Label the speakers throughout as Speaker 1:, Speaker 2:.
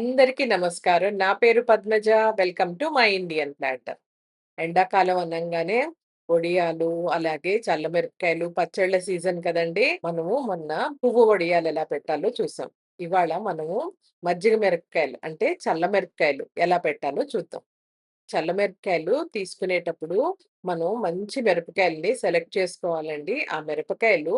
Speaker 1: అందరికీ నమస్కారం. నా పేరు Padmaja. Welcome to my Indian platter. ఎండాకాలం అనంగానే వడియాలు, అలాగే చల్లమిరపకాయలు, పచ్చళ్ళ సీజన్ కదండీ! మనము మొన్న పువ్వు వడియాలు ఎలా పెట్టాలో చూసాం. ఇవాళ మనము మజ్జిగ మిరపకాయలు అంటే చల్ల మిరపకాయలు ఎలా పెట్టాలో చూద్దాం. చల్లమిరపకాయలు తీసుకునేటప్పుడు మనం మంచి మిరపకాయల్ని సెలెక్ట్ చేసుకోవాలండి. ఆ మిరపకాయలు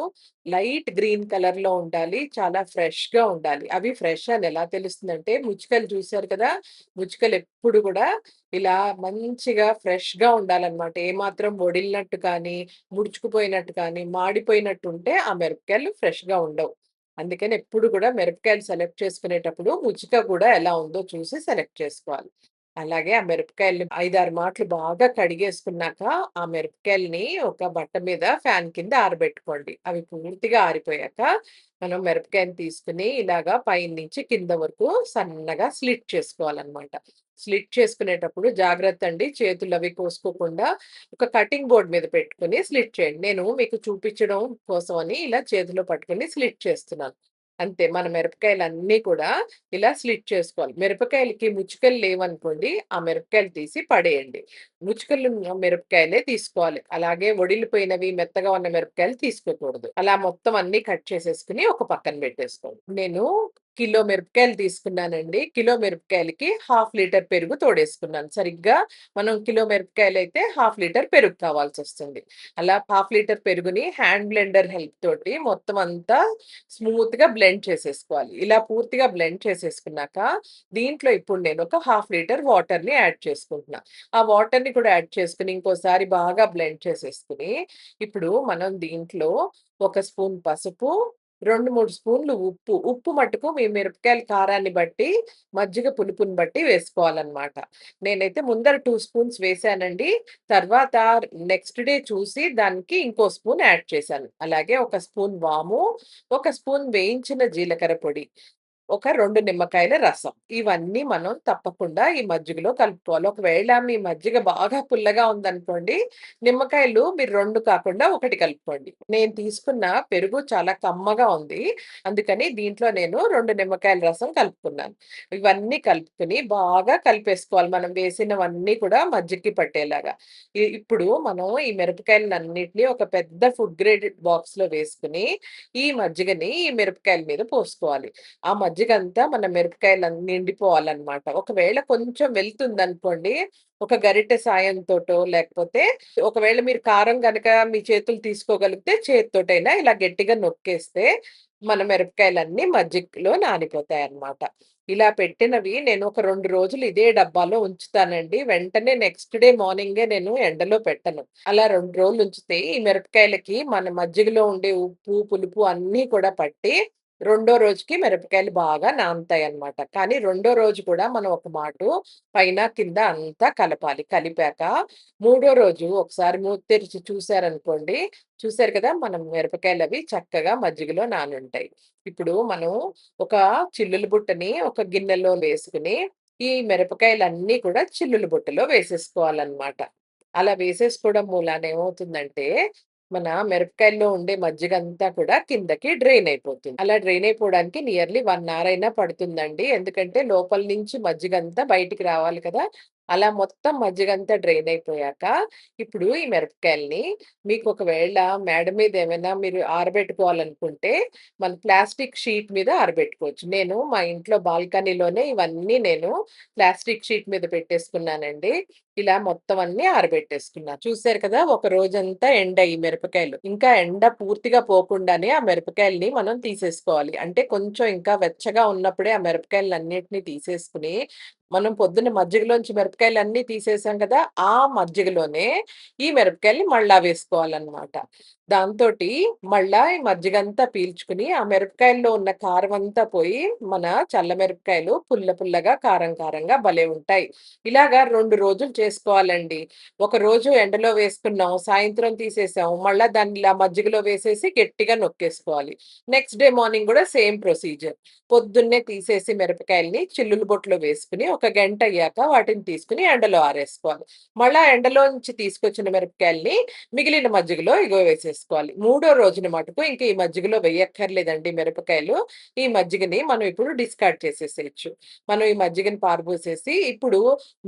Speaker 1: లైట్ గ్రీన్ కలర్‌లో ఉండాలి. చాలా ఫ్రెష్‌గా ఉండాలి. అవి ఫ్రెష్ అని ఎలా తెలుస్తుందంటే ముచ్చుకలు చూసారు కదా! ముచ్చుకలు ఎప్పుడు కూడా ఇలా మంచిగా ఫ్రెష్‌గా ఉండాలన్నమాట. ఏమాత్రం వడిలినట్టు కానీ, ముడుచుకుపోయినట్టు కానీ, మాడిపోయినట్టు ఉంటే ఆ మిరపకాయలు ఫ్రెష్‌గా ఉండవు. అందుకని ఎప్పుడు కూడా మిరపకాయలు సెలెక్ట్ చేసుకునేటప్పుడు ముచ్చిక కూడా ఎలా ఉందో చూసి సెలెక్ట్ చేసుకోవాలి. అలాగే ఆ మిరపకాయల్ని 5, 6 మాట్లు బాగా కడిగేసుకున్నాక, ఆ మిరపకాయలని ఒక బట్ట మీద ఫ్యాన్ కింద ఆరబెట్టుకోండి. అవి పూర్తిగా ఆరిపోయాక, మనం మిరపకాయని తీసుకొని ఇలాగా పైనుంచి కింద వరకు సన్నగా స్లిట్ చేసుకోవాలనమాట. స్లిట్ చేసుకునేటప్పుడు జాగ్రత్త అండి. చేతులవి కోసుకోకుండా ఒక కటింగ్ బోర్డ్ మీద పెట్టుకొని స్లిట్ చేయండి. నేను మీకు చూపించడం కోసమని ఇలా చేతిలో పట్టుకొని స్లిట్ చేస్తున్నాను. అంతే మన మిరపకాయలన్నీ కూడా ఇలా స్లిట్ చేసుకోవాలి. మిరపకాయలకి ముచ్చుకలు లేవనుకోండి, ఆ మిరపకాయలు తీసి పడేయండి. ముచ్చుకలున్న మిరపకాయలే తీసుకోవాలి. అలాగే ఒడిలిపోయినవి, మెత్తగా ఉన్న మిరపకాయలు తీసుకోకూడదు. అలా మొత్తం అన్నీ కట్ చేసేసుకొని ఒక పక్కన పెట్టేసుకోండి. నేను కిలో మిరపకాయలు తీసుకున్నానండి. కిలో మిరపకాయలకి హాఫ్ లీటర్ పెరుగు తోడేసుకున్నాను. సరిగ్గా మనం కిలో మిరపకాయలైతే హాఫ్ లీటర్ పెరుగు కావాల్సొస్తుంది. అలా హాఫ్ లీటర్ పెరుగుని హ్యాండ్ బ్లెండర్ హెల్ప్ తోటి మొత్తం అంతా స్మూత్‌గా బ్లెండ్ చేసేసుకోవాలి. ఇలా పూర్తిగా బ్లెండ్ చేసేసుకున్నాక, దీంట్లో ఇప్పుడు నేను ఒక హాఫ్ లీటర్ వాటర్‌ని యాడ్ చేసుకుంటున్నా. ఆ వాటర్‌ని కూడా యాడ్ చేసుకొని ఇంకోసారి బాగా బ్లెండ్ చేసేసుకొని, ఇప్పుడు మనం దీంట్లో ఒక స్పూన్ పసుపు, 2, 3 స్పూన్లు ఉప్పు. ఉప్పు మట్టుకు మీ మిరపకాయల కారాన్ని బట్టి, మజ్జిగ పులుపుని బట్టి వేసుకోవాలనమాట. నేనైతే ముందర 2 స్పూన్స్ వేశానండి. తర్వాత నెక్స్ట్ డే చూసి దానికి ఇంకో స్పూన్ యాడ్ చేశాను. అలాగే ఒక స్పూన్ వాము, ఒక స్పూన్ వేయించిన జీలకర్ర పొడి, ఒక 2 నిమ్మకాయల రసం. ఇవన్నీ మనం తప్పకుండా ఈ మజ్జిగలో కలుపుకోవాలి. ఒకవేళ మీ మజ్జిగ బాగా పుల్లగా ఉందనుకోండి, నిమ్మకాయలు మీరు 2 కాకుండా 1 కలుపుకోండి. నేను తీసుకున్న పెరుగు చాలా కమ్మగా ఉంది. అందుకని దీంట్లో నేను 2 నిమ్మకాయల రసం కలుపుకున్నాను. ఇవన్నీ కలుపుకొని బాగా కలిపేసుకోవాలి. మనం వేసినవన్నీ కూడా మజ్జిగకి పట్టేలాగా. ఇప్పుడు మనం ఈ మిరపకాయలన్నిటిని ఒక పెద్ద ఫుడ్ గ్రేడ్ బాక్స్‌లో వేసుకొని, ఈ మజ్జిగని ఈ మిరపకాయల మీద పోసుకోవాలి. ఆ మజ్జిగంతా మన మిరపకాయలన్నీ నిండిపోవాలనమాట. ఒకవేళ కొంచెం వెళ్తుందనుకోండి, ఒక గరిటె సాయంతోటో, లేకపోతే ఒకవేళ మీరు కారం గనక మీ చేతులు తీసుకోగలిగితే చేత్తోటైనా ఇలా గట్టిగా నొక్కేస్తే, మన మిరపకాయలన్నీ మజ్జిగలో నానిపోతాయన్నమాట. ఇలా పెట్టినవి నేను ఒక 2 రోజులు ఇదే డబ్బాలో ఉంచుతానండి. వెంటనే నెక్స్ట్ డే మార్నింగే నేను ఎండలో పెట్టను. అలా 2 రోజులు ఉంచితే ఈ మిరపకాయలకి మన మజ్జిగలో ఉండే ఉప్పు, పులుపు అన్నీ కూడా పట్టి రెండో రోజుకి మిరపకాయలు బాగా నానతాయన్నమాట. కానీ రెండో రోజు కూడా మనం ఒక మాటు పైన, కింద అంతా కలపాలి. కలిపాక మూడో రోజు ఒకసారి మూత తెరిచి చూసారనుకోండి, చూసారు కదా! మనం మిరపకాయలవి చక్కగా మజ్జిగలో నానుంటాయి. ఇప్పుడు మనం ఒక చిల్లుల బుట్టని ఒక గిన్నెలో వేసుకొని, ఈ మిరపకాయలన్నీ కూడా చిల్లుల బుట్టలో వేసేసుకోవాలన్నమాట. అలా వేసేసుకోవడం మూలాన ఏమవుతుందంటే మన మిరపకాయల్లో ఉండే మజ్జిగంతా కూడా కిందకి డ్రైన్ అయిపోతుంది. అలా డ్రైన్ అయిపోవడానికి నియర్లీ 1 అవర్ అయినా పడుతుందండి. ఎందుకంటే లోపల నుంచి మజ్జిగంతా బయటికి రావాలి కదా! అలా మొత్తం మజ్జిగంతా డ్రైన్ అయిపోయాక, ఇప్పుడు ఈ మిరపకాయల్ని మీకు ఒకవేళ మేడ మీద ఏమైనా మీరు ఆరబెట్టుకోవాలనుకుంటే, మన ప్లాస్టిక్ షీట్ మీద ఆరబెట్టుకోవచ్చు. నేను మా ఇంట్లో బాల్కనీలోనే ఇవన్నీ నేను ప్లాస్టిక్ షీట్ మీద పెట్టేసుకున్నానండి. ఇలా మొత్తం అన్నీ ఆరబెట్టేసుకున్నా. చూసారు కదా! ఒక రోజంతా ఎండాయి మిరపకాయలు. ఇంకా ఎండ పూర్తిగా పోకుండానే ఆ మిరపకాయలని మనం తీసేసుకోవాలి. అంటే కొంచెం ఇంకా వెచ్చగా ఉన్నప్పుడే ఆ మిరపకాయలన్నిటిని తీసేసుకొని, మనం పొద్దున్న మజ్జిగలోంచి మిరపకాయలన్నీ తీసేసాం కదా! ఆ మజ్జిగలోనే ఈ మిరపకాయల్ని మళ్ళా వేసుకోవాలనమాట. దాంతోటి మళ్ళా ఈ మజ్జిగంతా పీల్చుకొని, ఆ మిరపకాయల్లో ఉన్న కారమంతా పోయి, మన చల్ల మిరపకాయలు పుల్ల పుల్లగా, కారం కారంగా భలే ఉంటాయి. ఇలాగా 2 రోజులు చేసుకోవాలండి. ఒకరోజు ఎండలో వేసుకున్నాం, సాయంత్రం తీసేసాం, మళ్ళా దాన్ని ఇలా మజ్జిగలో వేసేసి గట్టిగా నొక్కేసుకోవాలి. నెక్స్ట్ డే మార్నింగ్ గూడా సేమ్ ప్రొసీజర్. పొద్దున్నే తీసేసి మిరపకాయల్ని చిల్లులు బుట్టలో వేసుకొని, ఒక గంటయ్యాక వాటిని తీసుకొని ఎండలో ఆరేసుకోవాలి. మళ్ళా ఎండలోంచి తీసుకొచ్చిన మిరపకాయల్ని మిగిలిన మజ్జిగలో ఇగో వేసేసుకోవాలి. వేసుకోవాలి. మూడో రోజున మటుకు ఇంక ఈ మజ్జిగలో వెయ్యక్కర్లేదండి మిరపకాయలు. ఈ మజ్జిగని మనం ఇప్పుడు డిస్కార్డ్ చేసేసేయొచ్చు. మనం ఈ మజ్జిగని పారబోసేసి, ఇప్పుడు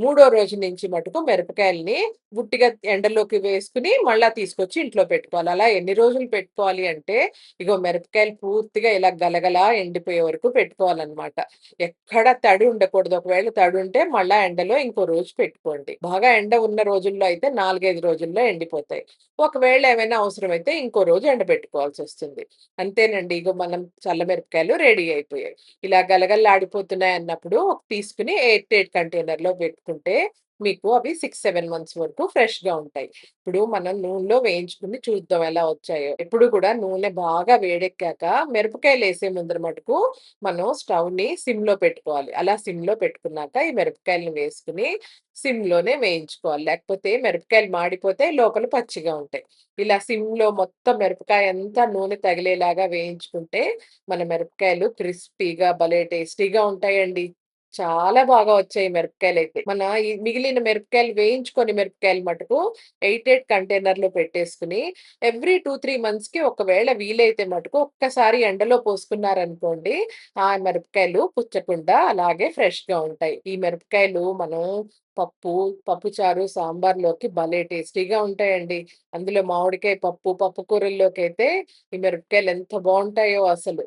Speaker 1: మూడో రోజు నుంచి మటుకు మిరపకాయలని ఉట్టిగా ఎండలోకి వేసుకొని, మళ్ళా తీసుకొచ్చి ఇంట్లో పెట్టుకోవాలి. అలా ఎన్ని రోజులు పెట్టుకోవాలి అంటే, ఇగో మిరపకాయలు పూర్తిగా ఇలా గలగలా ఎండిపోయే వరకు పెట్టుకోవాలనమాట. ఎక్కడ తడి ఉండకూడదు. ఒకవేళ తడి ఉంటే మళ్ళా ఎండలో ఇంకో రోజు పెట్టుకోండి. బాగా ఎండ ఉన్న రోజుల్లో అయితే 4, 5 రోజుల్లో ఎండిపోతాయి. ఒకవేళ ఏమైనా అవసరమైతే ఇంకో రోజు ఎండబెట్టుకోవాల్సొస్తుంది. అంతేనండి. ఇగో మనం చల్లమిరపకాయలు రెడీ అయిపోయాయి. ఇలా గలగలలాడిపోతున్నాయన్నప్పుడు తీసుకొని ఎయిర్ టైట్ కంటైనర్‌లో పెట్టుకుంటే మీకు అవి 6, 7 మంత్స్ వరకు ఫ్రెష్‌గా ఉంటాయి. ఇప్పుడు మనం నూనెలో వేయించుకుని చూద్దాం ఎలా వచ్చాయో. ఎప్పుడు కూడా నూనె బాగా వేడెక్కాక మిరపకాయలేసే ముందర మటుకు మనం స్టవ్‌ని సిమ్‌లో పెట్టుకోవాలి. అలా సిమ్‌లో పెట్టుకున్నాక ఈ మిరపకాయలను వేసుకొని సిమ్‌లోనే వేయించుకోవాలి. లేకపోతే మిరపకాయలు మాడిపోతే లోపల పచ్చిగా ఉంటాయి. ఇలా సిమ్‌లో మొత్తం మిరపకాయ అంతా నూనె తగిలేలాగా వేయించుకుంటే మన మిరపకాయలు క్రిస్పీగా భలే టేస్టీగా ఉంటాయండి. చాలా బాగా వచ్చాయి మిరపకాయలైతే. ఈ మిగిలిన మిరపకాయలు వేయించుకొని మిరపకాయలు మటుకు ఎయిటెడ్ కంటైనర్‌లో పెట్టేసుకొని ఎవ్రీ 2, 3 మంత్స్‌కి ఒకవేళ వీలైతే మటుకు ఒక్కసారి ఎండలో పోసుకున్నారనుకోండి, ఆ మిరపకాయలు పుచ్చకుండా అలాగే ఫ్రెష్‌గా ఉంటాయి. ఈ మిరపకాయలు మనం పప్పు, పప్పుచారు, సాంబార్‌లోకి భలే టేస్టీగా ఉంటాయండి. అందులో మామిడికాయ పప్పు, పప్పు కూరల్లోకైతే ఈ మిరపకాయలు ఎంత బావుంటాయో అసలు.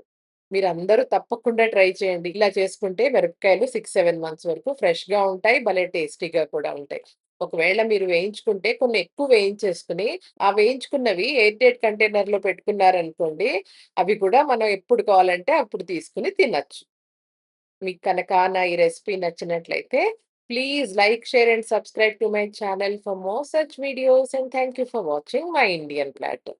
Speaker 1: మీరందరూ తప్పకుండా ట్రై చేయండి. ఇలా చేసుకుంటే మిరపకాయలు 6, 7 మంత్స్ వరకు ఫ్రెష్‌గా ఉంటాయి. భలే టేస్టీగా కూడా ఉంటాయి. ఒకవేళ మీరు వేయించుకుంటే కొన్ని ఎక్కువ వేయించేసుకొని, ఆ వేయించుకున్నవి ఎయిర్ టైట్ కంటైనర్‌లో పెట్టుకున్నారనుకోండి, అవి కూడా మనం ఎప్పుడు కావాలంటే అప్పుడు తీసుకొని తినొచ్చు. మీకు కనక నా ఈ రెసిపీ నచ్చినట్లయితే please like, share and subscribe to my channel for more such videos and thank you for watching my Indian platter.